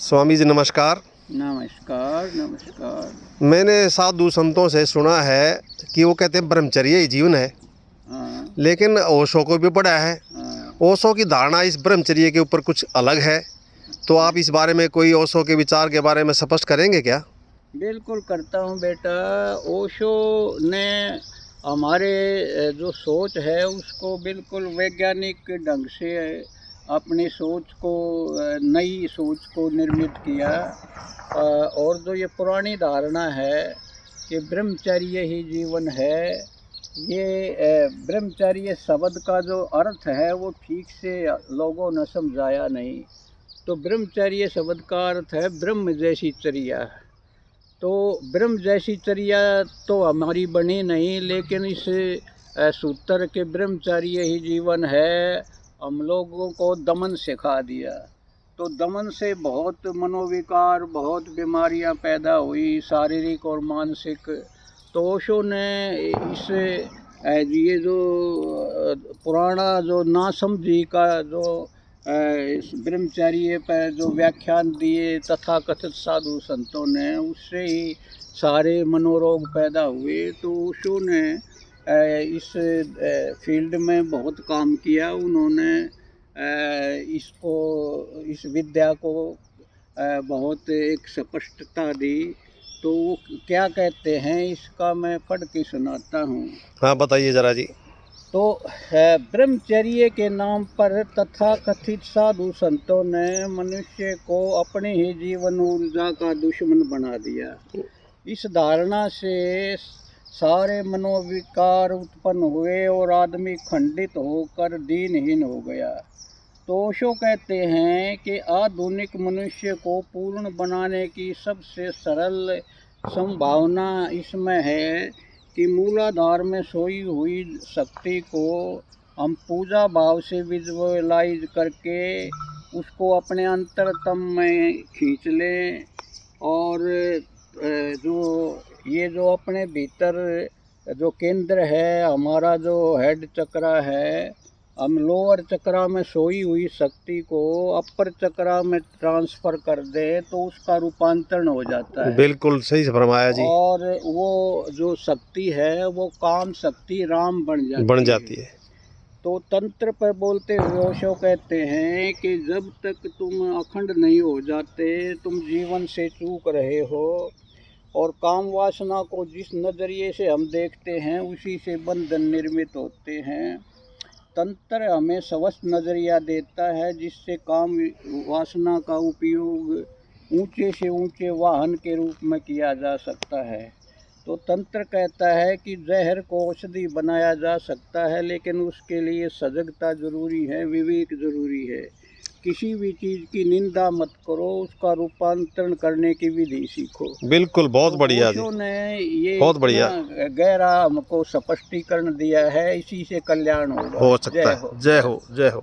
स्वामी जी नमस्कार। नमस्कार नमस्कार। मैंने साधु संतों से सुना है कि वो कहते हैं ब्रह्मचर्य ही जीवन है, हाँ लेकिन ओशो को भी पढ़ा है। हाँ। ओशो की धारणा इस ब्रह्मचर्य के ऊपर कुछ अलग है, तो आप इस बारे में कोई ओशो के विचार के बारे में स्पष्ट करेंगे क्या? बिल्कुल करता हूँ बेटा। ओशो ने हमारे जो सोच है उसको बिल्कुल वैज्ञानिक ढंग से अपनी सोच को नई सोच को निर्मित किया। और जो ये पुरानी धारणा है कि ब्रह्मचर्य ही जीवन है, ये ब्रह्मचर्य शब्द का जो अर्थ है वो ठीक से लोगों ने समझाया नहीं। तो ब्रह्मचर्य शब्द का अर्थ है ब्रह्म जैसी चर्या। तो ब्रह्म जैसी चर्या तो हमारी बनी नहीं, लेकिन इस सूत्र के ब्रह्मचर्य ही जीवन है हम लोगों को दमन सिखा दिया। तो दमन से बहुत मनोविकार, बहुत बीमारियां पैदा हुई, शारीरिक और मानसिक। तो ओशो ने इस ये जो पुराना जो नासमझी का जो इस ब्रह्मचर्य पर जो व्याख्यान दिए तथाकथित साधु संतों ने, उससे ही सारे मनोरोग पैदा हुए। तो ओशो ने इस फील्ड में बहुत काम किया। उन्होंने इसको, इस विद्या को बहुत एक स्पष्टता दी। तो वो क्या कहते हैं इसका मैं पढ़ के सुनाता हूँ। हाँ बताइए जरा जी। तो ब्रह्मचर्य के नाम पर तथाकथित साधु संतों ने मनुष्य को अपनी ही जीवन ऊर्जा का दुश्मन बना दिया। इस धारणा से सारे मनोविकार उत्पन्न हुए और आदमी खंडित होकर दीनहीन हो गया। तो ओशो कहते हैं कि आधुनिक मनुष्य को पूर्ण बनाने की सबसे सरल संभावना इसमें है कि मूलाधार में सोई हुई शक्ति को हम पूजा भाव से विजुअलाइज करके उसको अपने अंतरतम में खींच लें। और जो अपने भीतर जो केंद्र है, हमारा जो हेड चक्रा है, हम लोअर चक्रा में सोई हुई शक्ति को अपर चक्रा में ट्रांसफ़र कर दें तो उसका रूपांतरण हो जाता है। बिल्कुल सही से फरमाया जी। और वो जो शक्ति है वो काम शक्ति राम बन जाती है। तो तंत्र पर बोलते हुए ओशो कहते हैं कि जब तक तुम अखंड नहीं हो जाते, तुम जीवन से चूक रहे हो। और काम वासना को जिस नज़रिए से हम देखते हैं उसी से बंधन निर्मित होते हैं। तंत्र हमें स्वस्थ नज़रिया देता है जिससे काम वासना का उपयोग ऊंचे से ऊंचे वाहन के रूप में किया जा सकता है। तो तंत्र कहता है कि जहर को औषधि बनाया जा सकता है, लेकिन उसके लिए सजगता जरूरी है, विवेक जरूरी है। किसी भी चीज़ की निंदा मत करो, उसका रूपांतरण करने की विधि सीखो। बिल्कुल बहुत तो बढ़िया जी। ओशो ने ये बहुत बढ़िया इतना गहरा हमको स्पष्टीकरण दिया है, इसी से कल्याण होगा। हो जय सकता है। हो, जय जय हो, हो। जय हो।